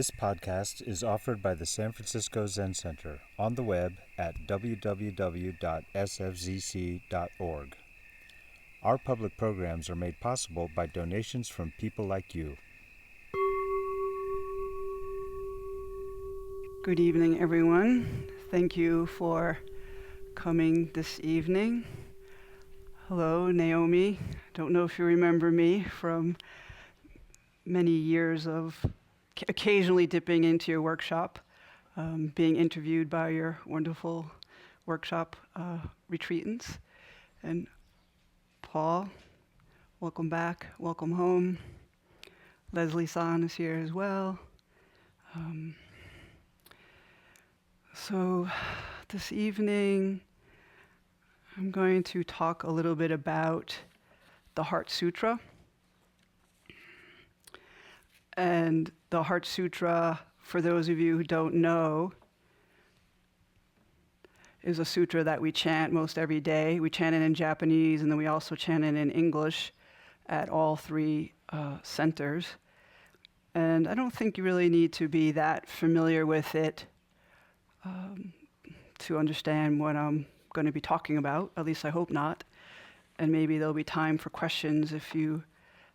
This podcast is offered by the San Francisco Zen Center on the web at www.sfzc.org. Our public programs are made possible by donations from people like you. Good evening, everyone. Thank you for coming this evening. Hello, Naomi. Don't know if you remember me from many years of occasionally dipping into your workshop, being interviewed by your wonderful workshop retreatants. And Paul, welcome back, welcome home. Leslie-san is here as well. So this evening, I'm going to talk a little bit about the Heart Sutra. And the Heart Sutra, for those of you who don't know, is a sutra that we chant most every day. We chant it in Japanese, and then we also chant it in English at all three centers. And I don't think you really need to be that familiar with it to understand what I'm going to be talking about. At least I hope not. And maybe there'll be time for questions if you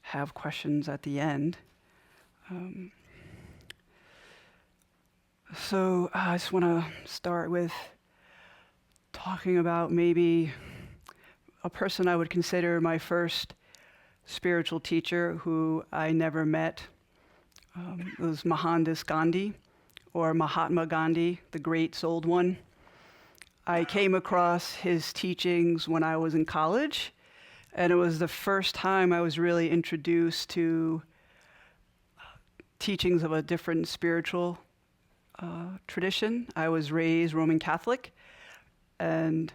have questions at the end. So I just want to start with talking about maybe a person I would consider my first spiritual teacher who I never met. It was Mohandas Gandhi, or Mahatma Gandhi, the great souled one. I came across his teachings when I was in college, and it was the first time I was really introduced to teachings of a different spiritual tradition. I was raised Roman Catholic, and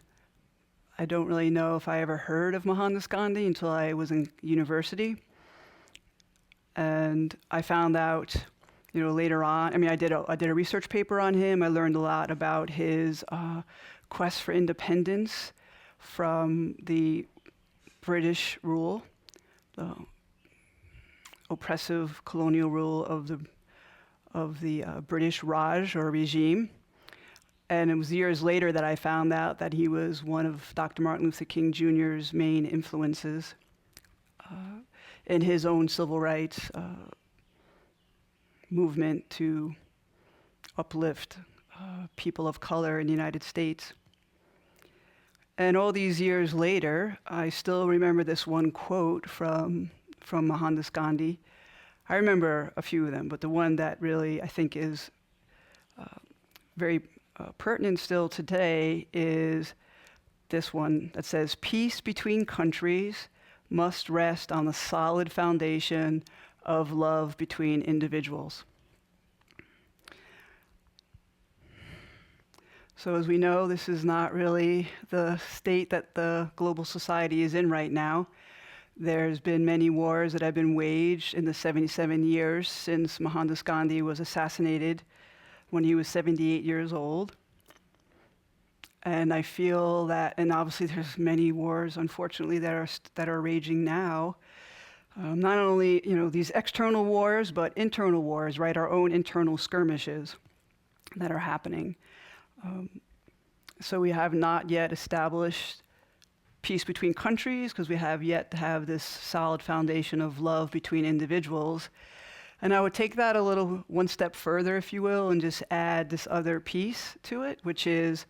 I don't really know if I ever heard of Mohandas Gandhi until I was in university. And I found out, later on. I did a research paper on him. I learned a lot about his quest for independence from the British rule, the oppressive colonial rule of the British Raj or regime. And it was years later that I found out that he was one of Dr. Martin Luther King Jr.'s main influences in his own civil rights movement to uplift people of color in the United States. And all these years later, I still remember this one quote from Mohandas Gandhi. I remember a few of them, but the one that really I think is very pertinent still today is this one that says, "Peace between countries must rest on the solid foundation of love between individuals." So as we know, this is not really the state that the global society is in right now. There's been many wars that have been waged in the 77 years since Mohandas Gandhi was assassinated when he was 78 years old. And I feel that, and obviously there's many wars, unfortunately, that are raging now. Not only, these external wars, but internal wars, right? Our own internal skirmishes that are happening. So we have not yet established peace between countries because we have yet to have this solid foundation of love between individuals. And I would take that a little one step further, if you will, and just add this other piece to it, which is,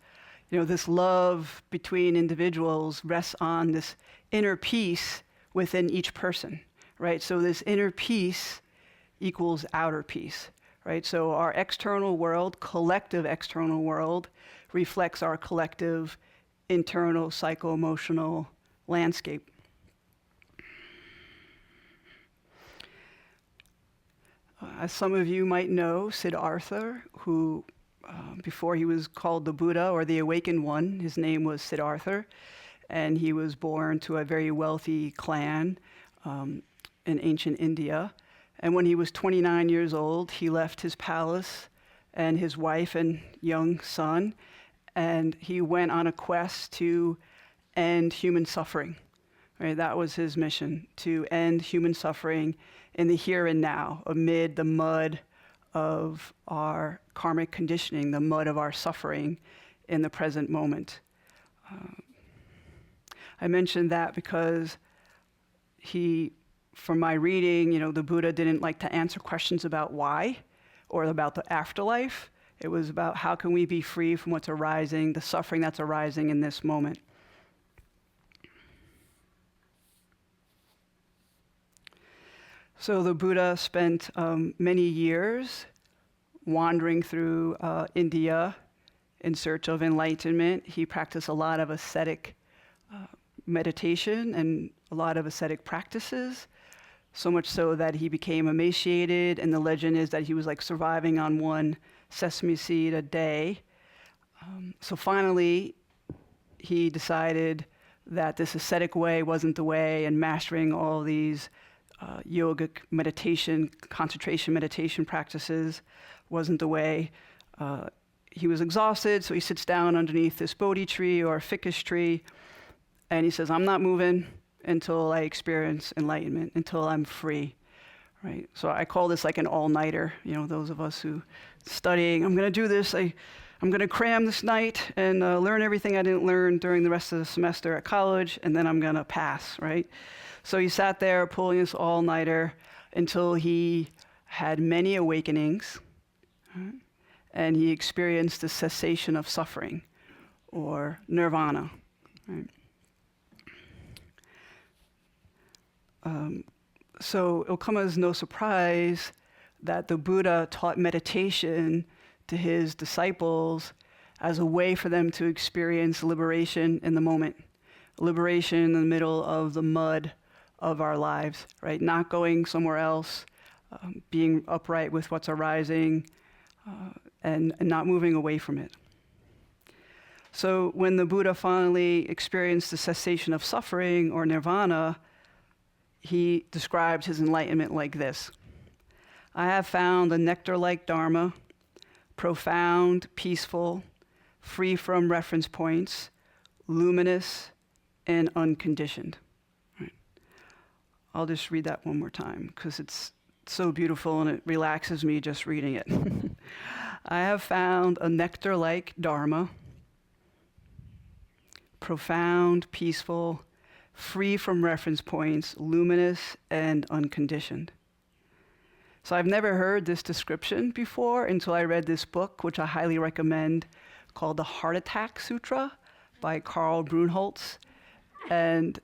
this love between individuals rests on this inner peace within each person, right? So this inner peace equals outer peace, right? So our external world, collective external world, reflects our collective internal psycho-emotional landscape. As some of you might know, Siddhartha, who before he was called the Buddha or the Awakened One, his name was Siddhartha, and he was born to a very wealthy clan in ancient India. And when he was 29 years old, he left his palace and his wife and young son, and he went on a quest to end human suffering. Right? That was his mission, to end human suffering in the here and now, amid the mud of our karmic conditioning, the mud of our suffering in the present moment. I mentioned that because from my reading, the Buddha didn't like to answer questions about why or about the afterlife. It was about how can we be free from what's arising, the suffering that's arising in this moment. So the Buddha spent many years wandering through India in search of enlightenment. He practiced a lot of ascetic meditation and a lot of ascetic practices, so much so that he became emaciated, and the legend is that he was like surviving on one sesame seed a day. So finally, he decided that this ascetic way wasn't the way, and mastering all these yogic meditation, concentration meditation practices wasn't the way. He was exhausted, so he sits down underneath this Bodhi tree or ficus tree, and he says, I'm not moving until I experience enlightenment, until I'm free, right? So I call this like an all-nighter, those of us who studying, I'm going to do this, I'm going to cram this night and learn everything I didn't learn during the rest of the semester at college, and then I'm going to pass, right? So he sat there pulling this all-nighter until he had many awakenings, right? And he experienced the cessation of suffering, or nirvana, right? So it'll come as no surprise that the Buddha taught meditation to his disciples as a way for them to experience liberation in the moment, liberation in the middle of the mud of our lives, right? Not going somewhere else, being upright with what's arising, and not moving away from it. So when the Buddha finally experienced the cessation of suffering, or nirvana, he describes his enlightenment like this: I have found a nectar-like Dharma, profound, peaceful, free from reference points, luminous, and unconditioned. Right. I'll just read that one more time because it's so beautiful and it relaxes me just reading it. I have found a nectar-like Dharma, profound, peaceful, free from reference points, luminous, and unconditioned. So I've never heard this description before until I read this book, which I highly recommend, called The Heart Attack Sutra by Karl Brunholz. And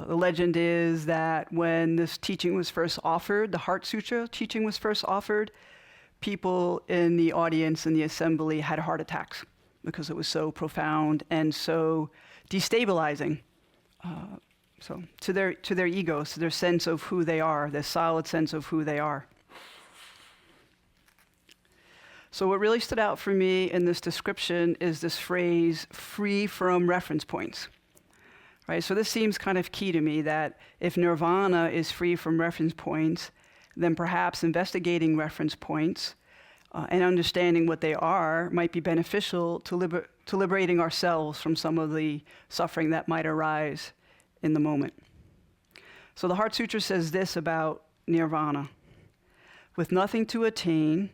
the legend is that when this teaching was first offered, the Heart Sutra teaching was first offered, people in the audience in the assembly had heart attacks because it was so profound and so destabilizing. So to their egos, to their sense of who they are, their solid sense of who they are. So what really stood out for me in this description is this phrase, free from reference points. Right? So this seems kind of key to me, that if nirvana is free from reference points, then perhaps investigating reference points and understanding what they are might be beneficial to liberating ourselves from some of the suffering that might arise in the moment. So the Heart Sutra says this about nirvana: with nothing to attain,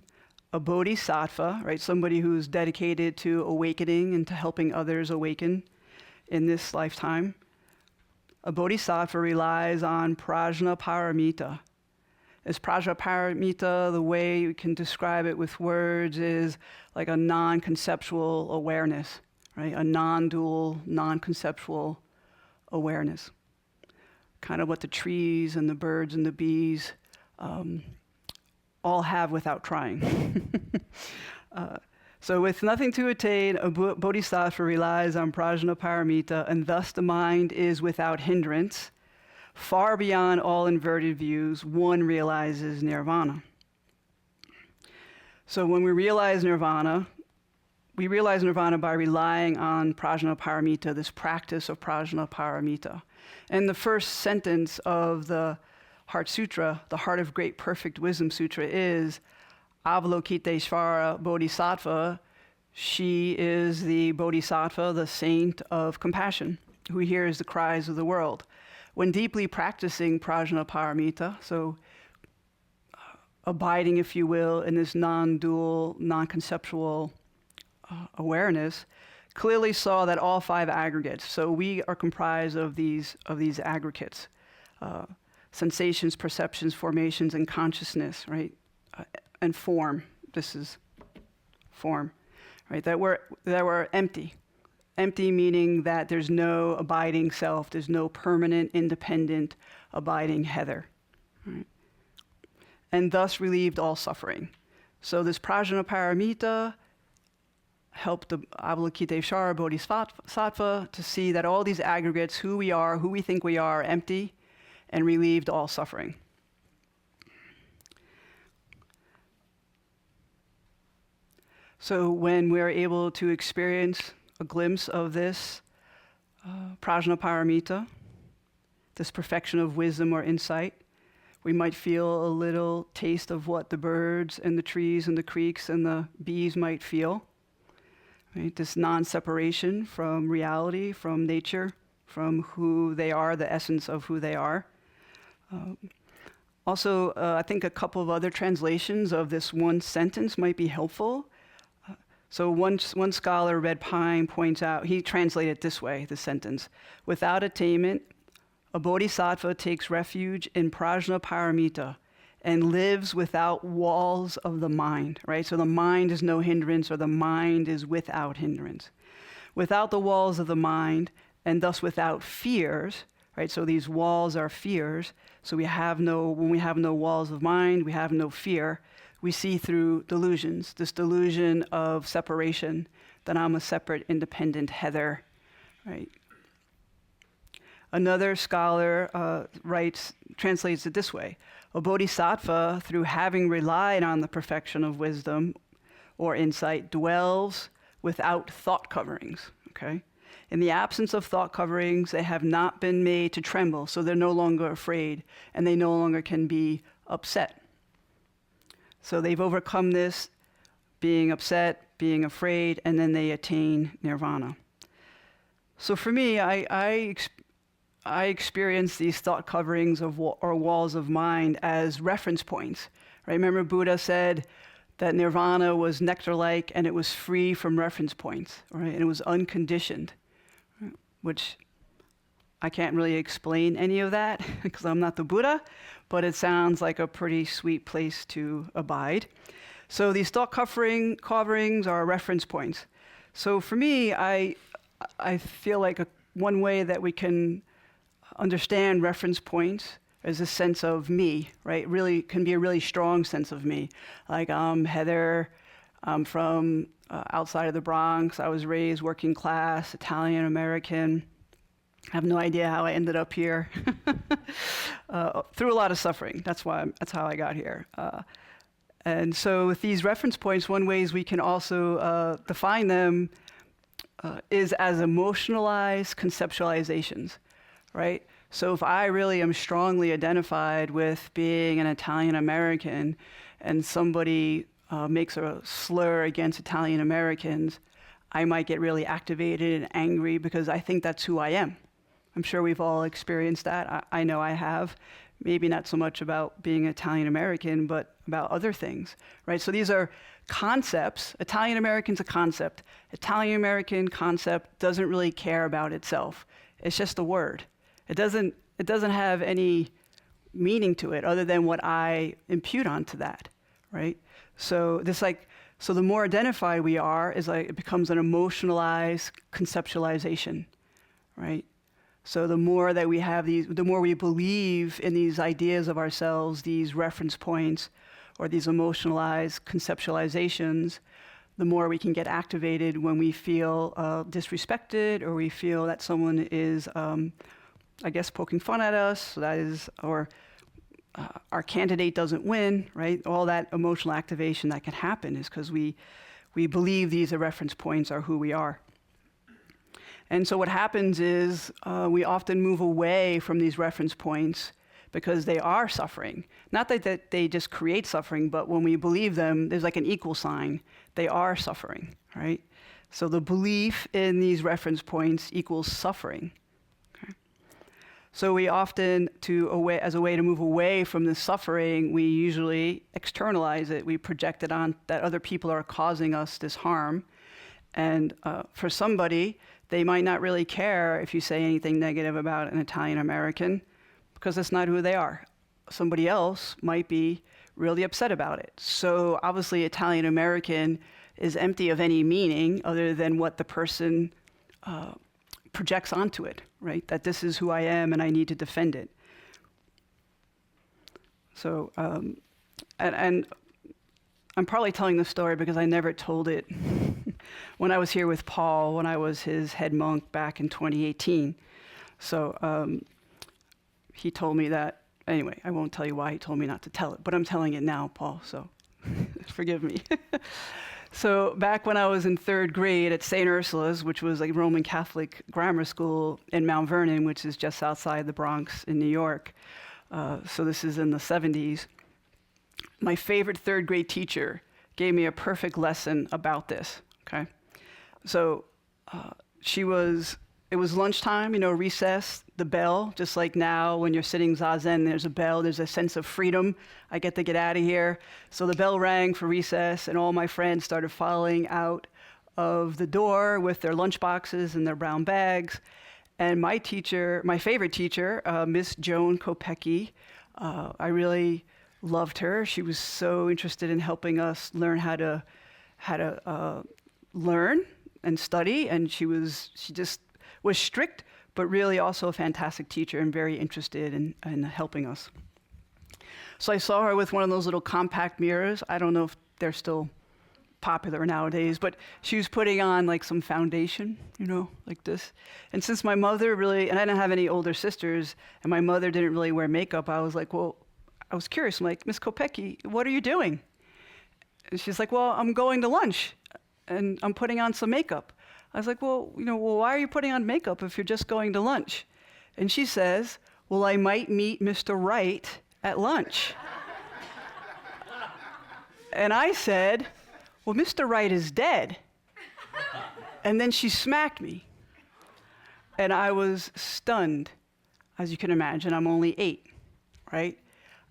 a bodhisattva, right, somebody who's dedicated to awakening and to helping others awaken in this lifetime, a bodhisattva relies on prajna paramita. As prajna paramita, the way we can describe it with words is like a non-conceptual awareness, right? A non-dual, non-conceptual awareness. Kind of what the trees and the birds and the bees all have without trying. So with nothing to attain, a bodhisattva relies on prajna paramita, and thus the mind is without hindrance. Far beyond all inverted views, one realizes nirvana. So when we realize nirvana by relying on prajna paramita, this practice of prajna paramita. And the first sentence of the Heart Sutra, the Heart of Great Perfect Wisdom Sutra, is Avalokiteshvara Bodhisattva. She is the Bodhisattva, the saint of compassion, who hears the cries of the world. When deeply practicing prajna paramita, so abiding, if you will, in this non-dual, non-conceptual awareness, clearly saw that all 5 aggregates, so we are comprised of these aggregates, sensations, perceptions, formations, and consciousness, right? And form. This is form, right? That we're empty. Empty meaning that there's no abiding self, there's no permanent, independent, abiding Heather, right? And thus relieved all suffering. So this Prajnaparamita helped the Avalokiteshvara Bodhisattva to see that all these aggregates, who we are, who we think we are empty, and relieved all suffering. So when we're able to experience a glimpse of this Prajnaparamita, this perfection of wisdom or insight, we might feel a little taste of what the birds and the trees and the creeks and the bees might feel. Right? This non-separation from reality, from nature, from who they are, the essence of who they are. Also, I think a couple of other translations of this one sentence might be helpful. So one scholar, Red Pine, points out, he translated it this way, the sentence: without attainment, a bodhisattva takes refuge in Prajnaparamita and lives without walls of the mind, right? So the mind is no hindrance, or the mind is without hindrance. Without the walls of the mind, and thus without fears, right? So these walls are fears. So when we have no walls of mind, we have no fear. We see through delusions, this delusion of separation, that I'm a separate, independent Heather, right? Another scholar translates it this way: a bodhisattva, through having relied on the perfection of wisdom or insight, dwells without thought coverings, okay? In the absence of thought coverings, they have not been made to tremble, so they're no longer afraid, and they no longer can be upset. So they've overcome this, being upset, being afraid, and then they attain nirvana. So for me, I experience these thought coverings or walls of mind as reference points. Right? Remember, Buddha said that nirvana was nectar-like and it was free from reference points, right? And it was unconditioned, right? Which I can't really explain any of that because I'm not the Buddha, but it sounds like a pretty sweet place to abide. So these thought coverings are reference points. So for me, I feel like one way that we can understand reference points is a sense of me, right? Really can be a really strong sense of me. Like I'm Heather, I'm from outside of the Bronx. I was raised working class, Italian American. I have no idea how I ended up here. Through a lot of suffering. That's how I got here. And so with these reference points, one way is we can also define them is as emotionalized conceptualizations, right? So if I really am strongly identified with being an Italian American and somebody makes a slur against Italian Americans, I might get really activated and angry because I think that's who I am. I'm sure we've all experienced that. I know I have. Maybe not so much about being Italian American, but about other things, right? So these are concepts. Italian American's a concept. Italian American concept doesn't really care about itself. It's just a word. It doesn't have any meaning to it other than what I impute onto that, right? So the more identified we are, it becomes an emotionalized conceptualization, right? So the more that we have the more we believe in these ideas of ourselves, these reference points, or these emotionalized conceptualizations, the more we can get activated when we feel disrespected, or we feel that someone is, poking fun at us, or our candidate doesn't win, right? All that emotional activation that can happen is because we believe these reference points are who we are. And so what happens is we often move away from these reference points because they are suffering. Not that they just create suffering, but when we believe them, there's like an equal sign. They are suffering, right? So the belief in these reference points equals suffering. Okay? So we often, as a way to move away from the suffering, we usually externalize it. We project it on that other people are causing us this harm. And for somebody, they might not really care if you say anything negative about an Italian American, because that's not who they are. Somebody else might be really upset about it. So obviously Italian American is empty of any meaning other than what the person projects onto it, right? That this is who I am and I need to defend it. So, and I'm probably telling this story because I never told it when I was here with Paul, when I was his head monk back in 2018. So he told me that. Anyway, I won't tell you why he told me not to tell it, but I'm telling it now, Paul, so forgive me. So back when I was in 3rd grade at St. Ursula's, which was a Roman Catholic grammar school in Mount Vernon, which is just outside the Bronx in New York, so this is in the 70s, my favorite 3rd grade teacher gave me a perfect lesson about this, okay? So it was lunchtime, recess, the bell, just like now when you're sitting zazen, there's a bell, there's a sense of freedom. I get to get out of here. So the bell rang for recess, and all my friends started filing out of the door with their lunch boxes and their brown bags. And my teacher, my favorite teacher, Miss Joan Kopecki, I really loved her. She was so interested in helping us learn how to learn and study, and she just was strict, but really also a fantastic teacher and very interested in helping us. So I saw her with one of those little compact mirrors. I don't know if they're still popular nowadays, but she was putting on like some foundation, like this. And since my mother really, and I didn't have any older sisters, and my mother didn't really wear makeup, I was like, well, I was curious. I'm like, Miss Kopecki, what are you doing? And she's like, well, I'm going to lunch, and I'm putting on some makeup. I was like, well, why are you putting on makeup if you're just going to lunch? And she says, well, I might meet Mr. Right at lunch. And I said, well, Mr. Right is dead. And then she smacked me. And I was stunned. As you can imagine, I'm only 8, right?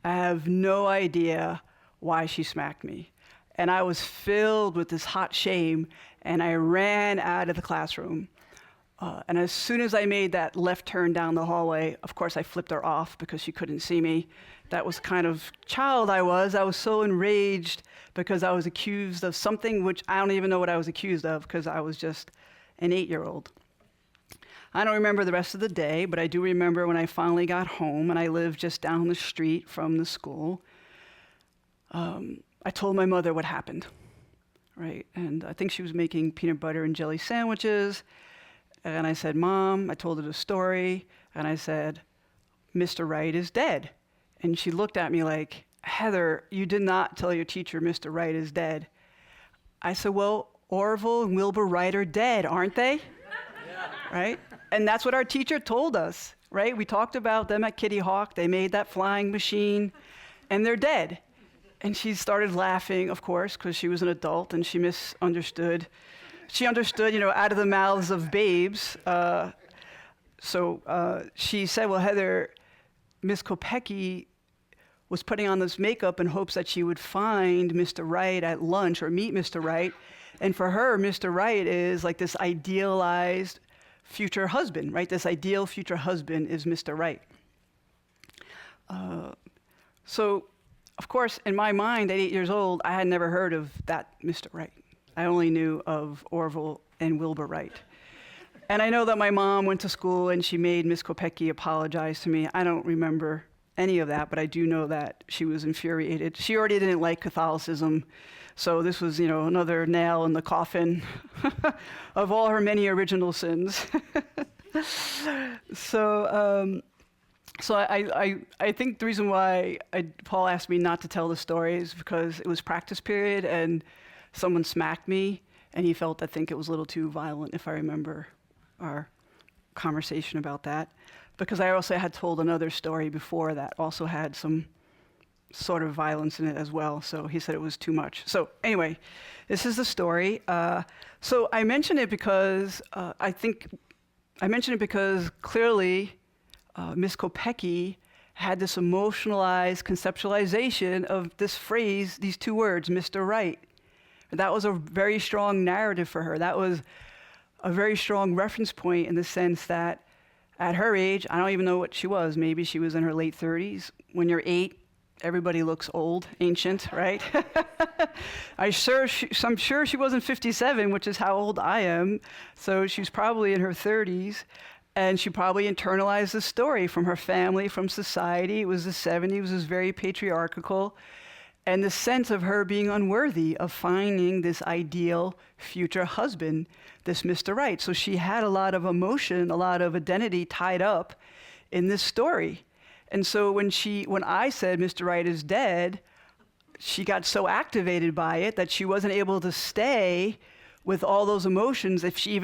I have no idea why she smacked me. And I was filled with this hot shame, and I ran out of the classroom. And as soon as I made that left turn down the hallway, of course I flipped her off because she couldn't see me. That was kind of child I was. I was so enraged because I was accused of something which I don't even know what I was accused of, because I was just an 8-year-old. I don't remember the rest of the day, but I do remember when I finally got home, and I lived just down the street from the school. I told my mother what happened, right? And I think she was making peanut butter and jelly sandwiches. And I said, Mom, I told her the story, and I said, Mr. Wright is dead. And she looked at me like, Heather, you did not tell your teacher Mr. Wright is dead. I said, well, Orville and Wilbur Wright are dead, aren't they? Yeah. Right? And that's what our teacher told us, right? We talked about them at Kitty Hawk. They made that flying machine, and they're dead. And she started laughing, of course, because she was an adult and she misunderstood. She understood, out of the mouths of babes. So she said, well, Heather, Miss Kopecki was putting on this makeup in hopes that she would find Mr. Wright at lunch or meet Mr. Wright. And for her, Mr. Wright is like this idealized future husband, right? This ideal future husband is Mr. Wright. So, of course, in my mind, at 8 years old, I had never heard of that Mr. Wright. I only knew of Orville and Wilbur Wright. And I know that my mom went to school and she made Miss Kopecki apologize to me. I don't remember any of that, but I do know that she was infuriated. She already didn't like Catholicism, so this was, another nail in the coffin of all her many original sins. So I think the reason why Paul asked me not to tell the story is because it was practice period and someone smacked me, and he felt, I think it was a little too violent, if I remember our conversation about that. Because I also had told another story before that also had some sort of violence in it as well, so he said it was too much. So anyway, this is the story. So I mention it because clearly Miss Kopecky had this emotionalized conceptualization of this phrase, these two words, Mr. Right. That was a very strong narrative for her. That was a very strong reference point in the sense that at her age, I don't even know what she was. Maybe she was in her late 30s. When you're 8, everybody looks old, ancient, right? I'm sure she wasn't 57, which is how old I am. So she's probably in her 30s. And she probably internalized the story from her family, from society. It was the 70s, it was very patriarchal. And the sense of her being unworthy of finding this ideal future husband, this Mr. Right. So she had a lot of emotion, a lot of identity tied up in this story. And so when I said Mr. Right is dead, she got so activated by it that she wasn't able to stay with all those emotions if she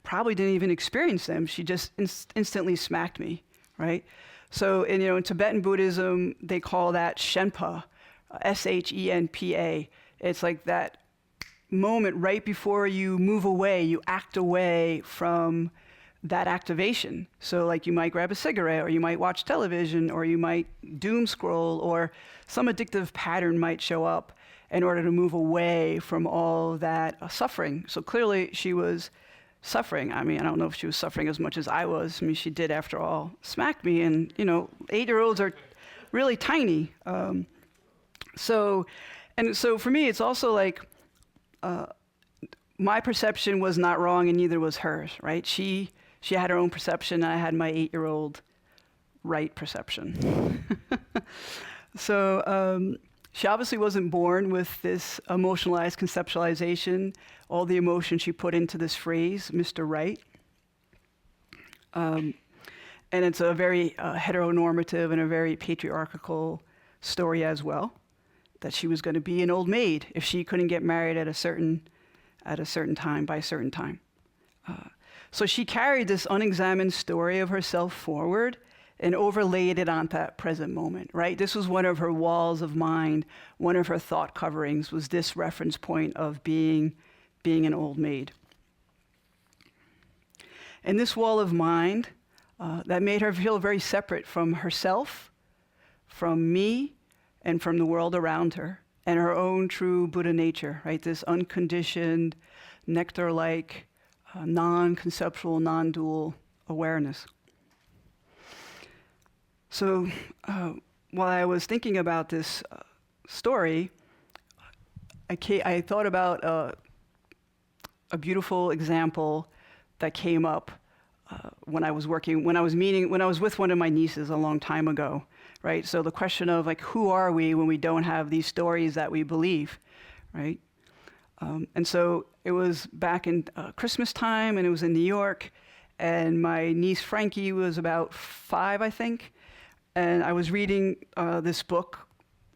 probably didn't even experience them. She just instantly smacked me, right? So in Tibetan Buddhism, they call that Shenpa, S-H-E-N-P-A. It's like that moment right before you move away, you act away from that activation. So like you might grab a cigarette, or you might watch television, or you might doom scroll, or some addictive pattern might show up in order to move away from all that suffering. So clearly she was suffering. I mean, I don't know if she was suffering as much as I was. I mean, she did, after all, smack me. And, 8-year-olds are really tiny. So for me, it's also like my perception was not wrong, and neither was hers, right? She had her own perception, and I had my 8-year-old right perception. So she obviously wasn't born with this emotionalized conceptualization, all the emotion she put into this phrase, Mr. Right. And it's a very heteronormative and a very patriarchal story as well, that she was going to be an old maid if she couldn't get married at a certain time, by a certain time. So she carried this unexamined story of herself forward and overlaid it on that present moment, right? This was one of her walls of mind, one of her thought coverings was this reference point of being an old maid. And this wall of mind, that made her feel very separate from herself, from me, and from the world around her, and her own true Buddha nature, right? This unconditioned, nectar-like, non-conceptual, non-dual awareness. So while I was thinking about this story, I thought about a beautiful example that came up when I was with one of my nieces a long time ago, right? So the question of like, who are we when we don't have these stories that we believe, right? And so it was back in Christmas time, and it was in New York, and my niece Frankie was about 5, I think, and I was reading this book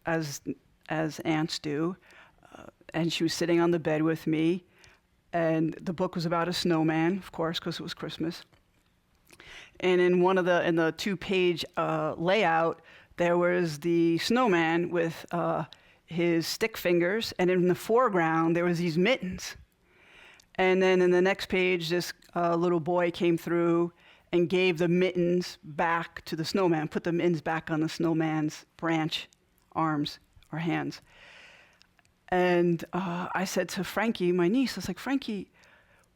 as aunts do, and she was sitting on the bed with me, and the book was about a snowman, of course, because it was Christmas. And in the 2-page layout, there was the snowman with his stick fingers, and in the foreground there was these mittens. And then in the next page, this little boy came through and gave the mittens back to the snowman, put the mittens back on the snowman's branch, arms, or hands. And I said to Frankie, my niece, I was like, Frankie,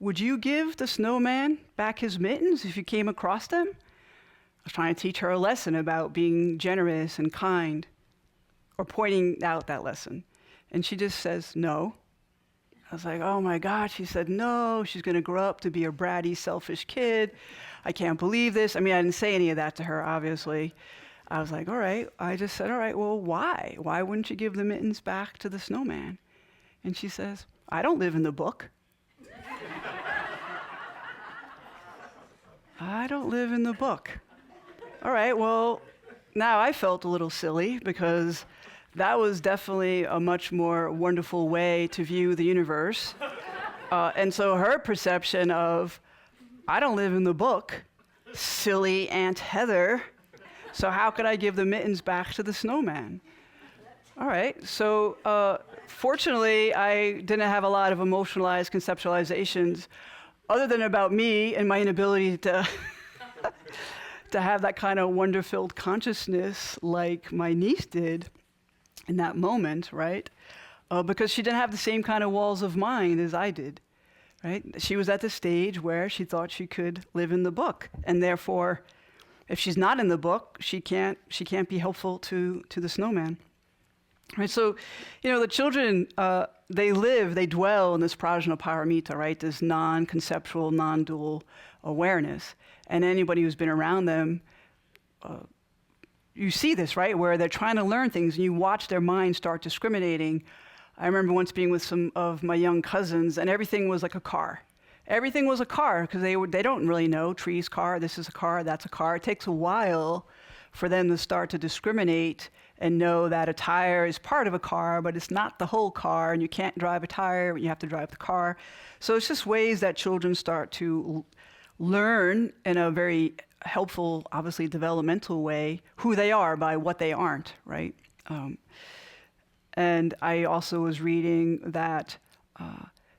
would you give the snowman back his mittens if you came across them? I was trying to teach her a lesson about being generous and kind, or pointing out that lesson. And she just says, no. I was like, oh my God. She said, no, she's going to grow up to be a bratty, selfish kid. I can't believe this. I mean, I didn't say any of that to her, obviously. I was like, all right. I just said, all right, well, why? Why wouldn't you give the mittens back to the snowman? And she says, I don't live in the book. I don't live in the book. All right, well, now I felt a little silly because that was definitely a much more wonderful way to view the universe. And so her perception of, I don't live in the book, silly Aunt Heather, so how could I give the mittens back to the snowman? All right, so fortunately, I didn't have a lot of emotionalized conceptualizations other than about me and my inability to to have that kind of wonder-filled consciousness like my niece did in that moment, right? Because she didn't have the same kind of walls of mind as I did, right? She was at the stage where she thought she could live in the book, and therefore, if she's not in the book, she can't be helpful to the snowman. Right, so, the children, they dwell in this prajna paramita, right? This non-conceptual, non-dual awareness. And anybody who's been around them, you see this, right? Where they're trying to learn things and you watch their minds start discriminating. I remember once being with some of my young cousins and everything was like a car. Everything was a car because they don't really know trees, car, this is a car, that's a car. It takes a while for them to start to discriminate and know that a tire is part of a car, but it's not the whole car, and you can't drive a tire, you have to drive the car. So it's just ways that children start to learn in a very helpful, obviously developmental way, who they are by what they aren't, right? And I also was reading that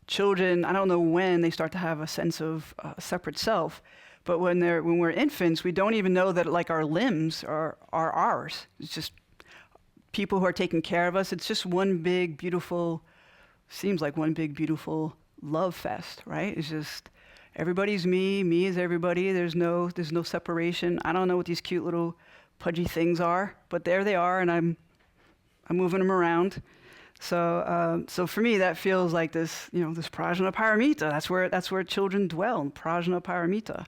children, I don't know when they start to have a sense of separate self, but when we're infants, we don't even know that like our limbs are ours. It's just people who are taking care of us. It's just one big, beautiful, seems like one big, beautiful love fest, right? It's just everybody's me is everybody. There's no separation. I don't know what these cute little pudgy things are, but there they are, and I'm moving them around. So for me, that feels like this, this prajna paramita. That's where children dwell, prajna paramita.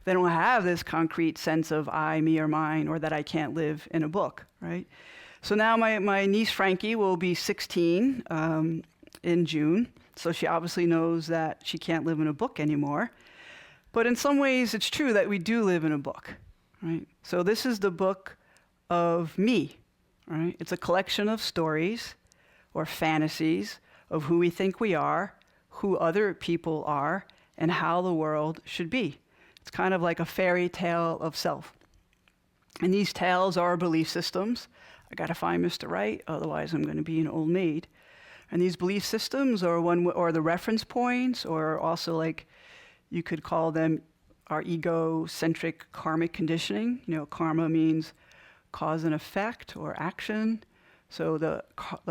They don't have this concrete sense of I, me, or mine, or that I can't live in a book, right? So now my niece Frankie will be 16 in June. So she obviously knows that she can't live in a book anymore. But in some ways, it's true that we do live in a book, right? So this is the book of me, right? It's a collection of stories or fantasies of who we think we are, who other people are, and how the world should be. It's kind of like a fairy tale of self. And these tales are belief systems. I got to find Mr. Right, otherwise I'm going to be an old maid. And these belief systems or the reference points, or also like you could call them our egocentric karmic conditioning. Karma means cause and effect or action. So the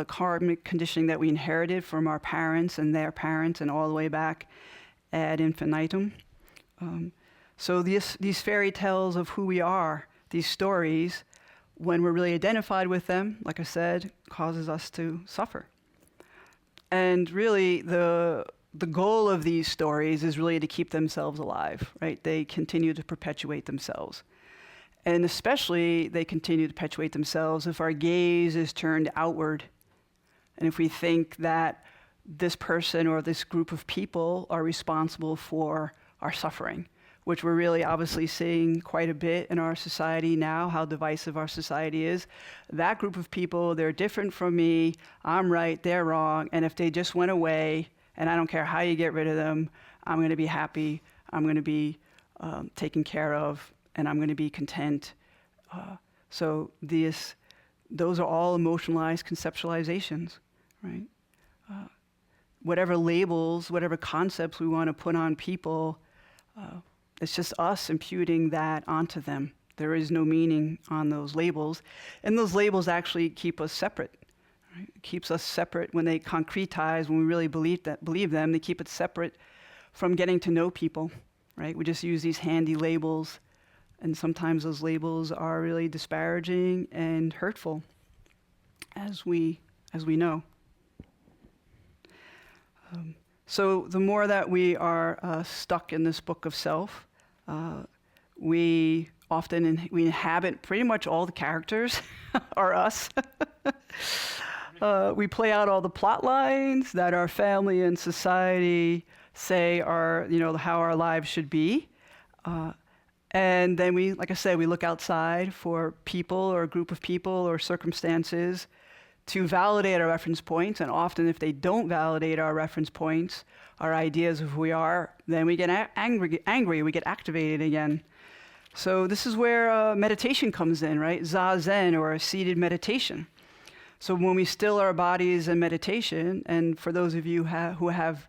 karmic conditioning that we inherited from our parents and their parents and all the way back ad infinitum. So these fairy tales of who we are, these stories, when we're really identified with them, like I said, causes us to suffer. And really, the goal of these stories is really to keep themselves alive, right? They continue to perpetuate themselves. And especially, they continue to perpetuate themselves if our gaze is turned outward. And if we think that this person or this group of people are responsible for our suffering, which we're really obviously seeing quite a bit in our society now, how divisive our society is. That group of people, they're different from me, I'm right, they're wrong, and if they just went away, and I don't care how you get rid of them, I'm going to be happy, I'm going to be taken care of, and I'm going to be content. So those are all emotionalized conceptualizations, right? Whatever labels, whatever concepts we want to put on people, it's just us imputing that onto them. There is no meaning on those labels. And those labels actually keep us separate. Right? It keeps us separate when they concretize, when we really believe them, they keep it separate from getting to know people. Right? We just use these handy labels, and sometimes those labels are really disparaging and hurtful, as we know. So the more that we are stuck in this book of self, we inhabit pretty much all the characters are us. We play out all the plot lines that our family and society say are, how our lives should be. And then we look outside for people or a group of people or circumstances to validate our reference points. And often if they don't validate our reference points, our ideas of who we are, then we get angry, we get activated again. So this is where meditation comes in, right? Zazen, or a seated meditation. So when we still our bodies in meditation, and for those of you who have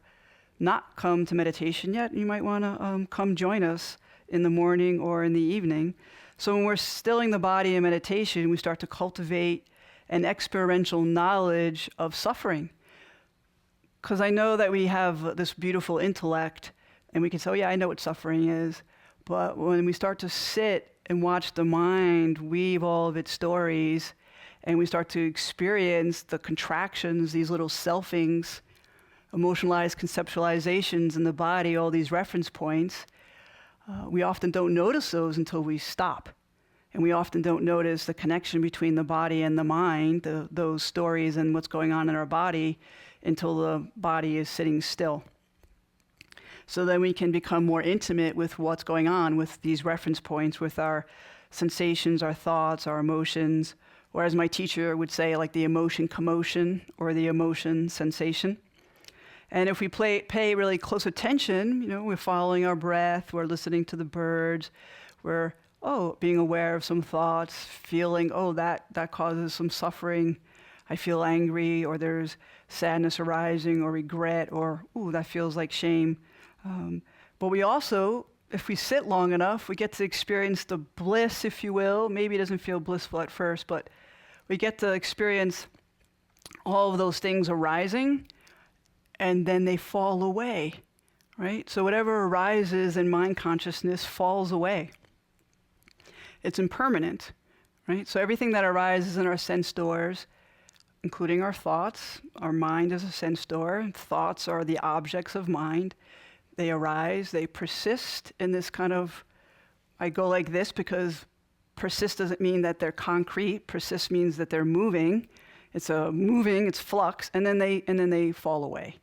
not come to meditation yet, you might want to come join us in the morning or in the evening. So when we're stilling the body in meditation, we start to cultivate an experiential knowledge of suffering. Because I know that we have this beautiful intellect, and we can say, oh yeah, I know what suffering is. But when we start to sit and watch the mind weave all of its stories, and we start to experience the contractions, these little selfings, emotionalized conceptualizations in the body, all these reference points, we often don't notice those until we stop. And we often don't notice the connection between the body and the mind, those stories and what's going on in our body, until the body is sitting still. So then we can become more intimate with what's going on with these reference points, with our sensations, our thoughts, our emotions, or as my teacher would say, like the emotion commotion or the emotion sensation. And if we pay really close attention, we're following our breath, we're listening to the birds, we're being aware of some thoughts, feeling, that causes some suffering. I feel angry, or there's sadness arising, or regret, or that feels like shame. But we also, if we sit long enough, we get to experience the bliss, if you will. Maybe it doesn't feel blissful at first, but we get to experience all of those things arising, and then they fall away, right? So whatever arises in mind consciousness falls away. It's impermanent, right? So everything that arises in our sense doors, including our thoughts, our mind is a sense door. Thoughts are the objects of mind. They arise, they persist in this kind of, I go like this because persist doesn't mean that they're concrete. Persist means that they're moving. It's it's flux, and then they fall away.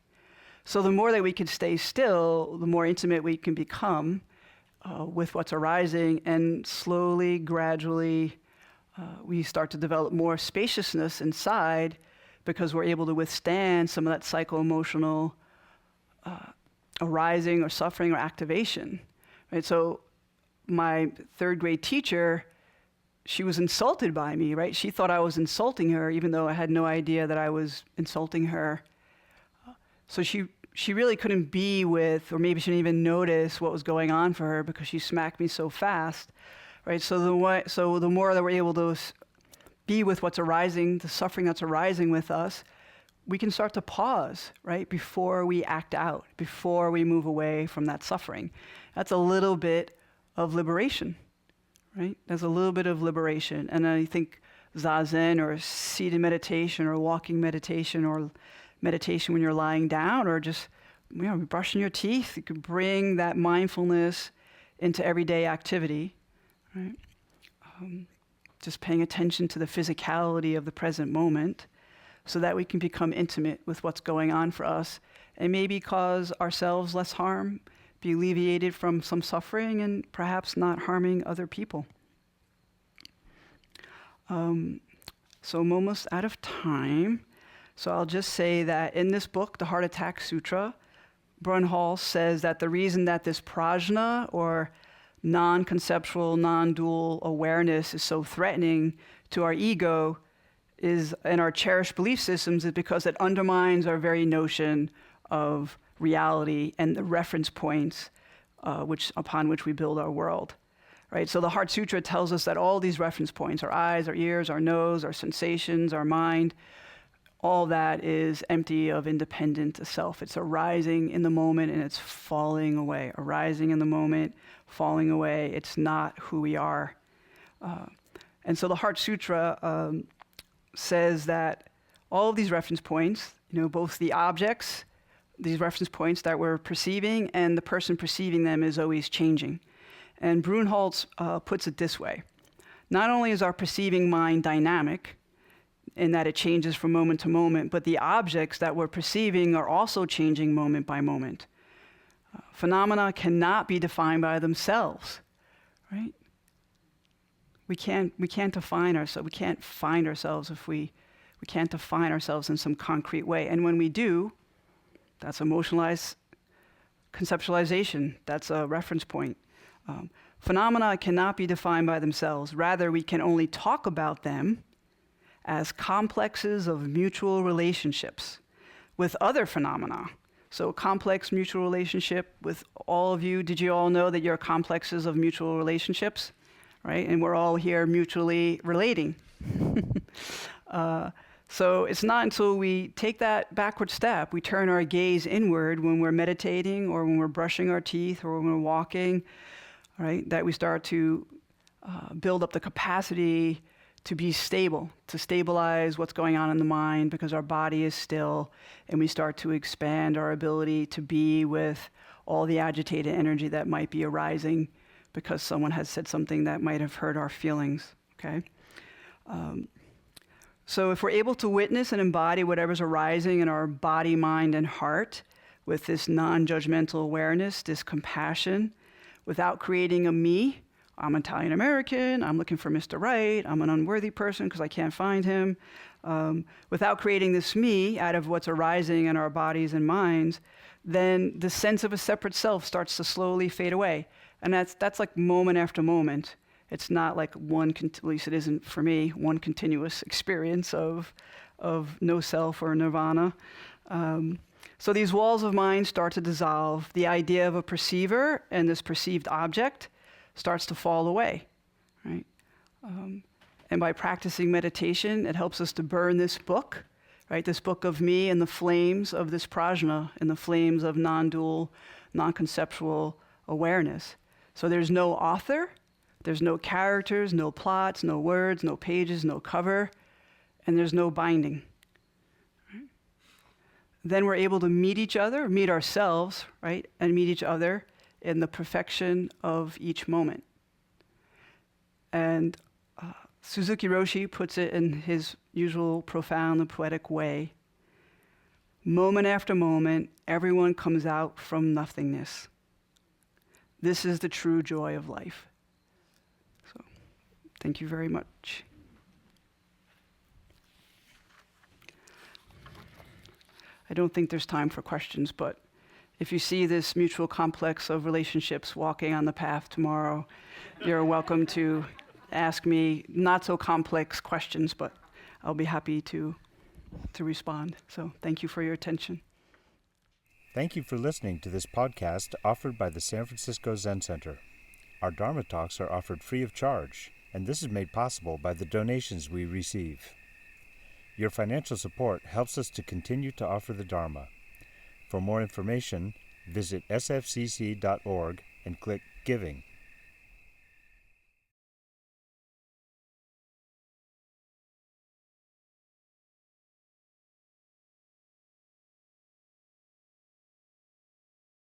So the more that we can stay still, the more intimate we can become with what's arising, and slowly, gradually, we start to develop more spaciousness inside, because we're able to withstand some of that psycho-emotional arising or suffering or activation, right? So my third grade teacher, she was insulted by me, right? She thought I was insulting her, even though I had no idea that I was insulting her. So she really couldn't be with, or maybe she didn't even notice what was going on for her, because she smacked me so fast, right? So the more that we're able to be with what's arising, the suffering that's arising with us, we can start to pause, right, before we act out, before we move away from that suffering. That's a little bit of liberation, right? There's a little bit of liberation. And I think Zazen, or seated meditation, or walking meditation, or meditation when you're lying down, or just brushing your teeth, you can bring that mindfulness into everyday activity, right? Just paying attention to the physicality of the present moment, so that we can become intimate with what's going on for us, and maybe cause ourselves less harm, be alleviated from some suffering, and perhaps not harming other people. So I'm almost out of time. So I'll just say that in this book, the Heart Attack Sutra, Brunhall says that the reason that this prajna, or non-conceptual, non-dual awareness, is so threatening to our ego and our cherished belief systems, is because it undermines our very notion of reality and the reference points upon which we build our world, right? So the Heart Sutra tells us that all these reference points, our eyes, our ears, our nose, our sensations, our mind, all that is empty of independent self. It's arising in the moment and it's falling away. Arising in the moment, falling away. It's not who we are. And so the Heart Sutra says that all of these reference points, both the objects, these reference points that we're perceiving, and the person perceiving them is always changing. And Brunholz puts it this way: not only is our perceiving mind dynamic, in that it changes from moment to moment, but the objects that we're perceiving are also changing moment by moment. Phenomena cannot be defined by themselves, right? We can't define ourselves. We can't find ourselves if we can't define ourselves in some concrete way. And when we do, that's emotionalized conceptualization. That's a reference point. Phenomena cannot be defined by themselves. Rather, we can only talk about them as complexes of mutual relationships with other phenomena. So complex mutual relationship with all of you. Did you all know that you're complexes of mutual relationships? right? And we're all here mutually relating. So it's not until we take that backward step, we turn our gaze inward when we're meditating or when we're brushing our teeth or when we're walking, right, that we start to build up the capacity to be stable, to stabilize what's going on in the mind because our body is still, and we start to expand our ability to be with all the agitated energy that might be arising because someone has said something that might have hurt our feelings, okay? So if we're able to witness and embody whatever's arising in our body, mind, and heart with this non-judgmental awareness, this compassion, without creating a me, I'm Italian American, I'm looking for Mr. Right, I'm an unworthy person because I can't find him, without creating this me out of what's arising in our bodies and minds, then the sense of a separate self starts to slowly fade away. And that's like moment after moment. It's not like at least it isn't for me, one continuous experience of no self or nirvana. So these walls of mind start to dissolve. The idea of a perceiver and this perceived object starts to fall away, right? And by practicing meditation, it helps us to burn this book, right? This book of me in the flames of this prajna, in the flames of non-dual, non-conceptual awareness. So there's no author, there's no characters, no plots, no words, no pages, no cover, and there's no binding. Right? Then we're able to meet each other, meet ourselves, right? And meet each other in the perfection of each moment. And Suzuki Roshi puts it in his usual profound and poetic way. Moment after moment, everyone comes out from nothingness. This is the true joy of life. So, thank you very much. I don't think there's time for questions, but if you see this mutual complex of relationships walking on the path tomorrow, you're welcome to ask me not so complex questions, but I'll be happy to respond. So thank you for your attention. Thank you for listening to this podcast offered by the San Francisco Zen Center. Our Dharma talks are offered free of charge, and this is made possible by the donations we receive. Your financial support helps us to continue to offer the Dharma. For more information, visit sfcc.org and click Giving.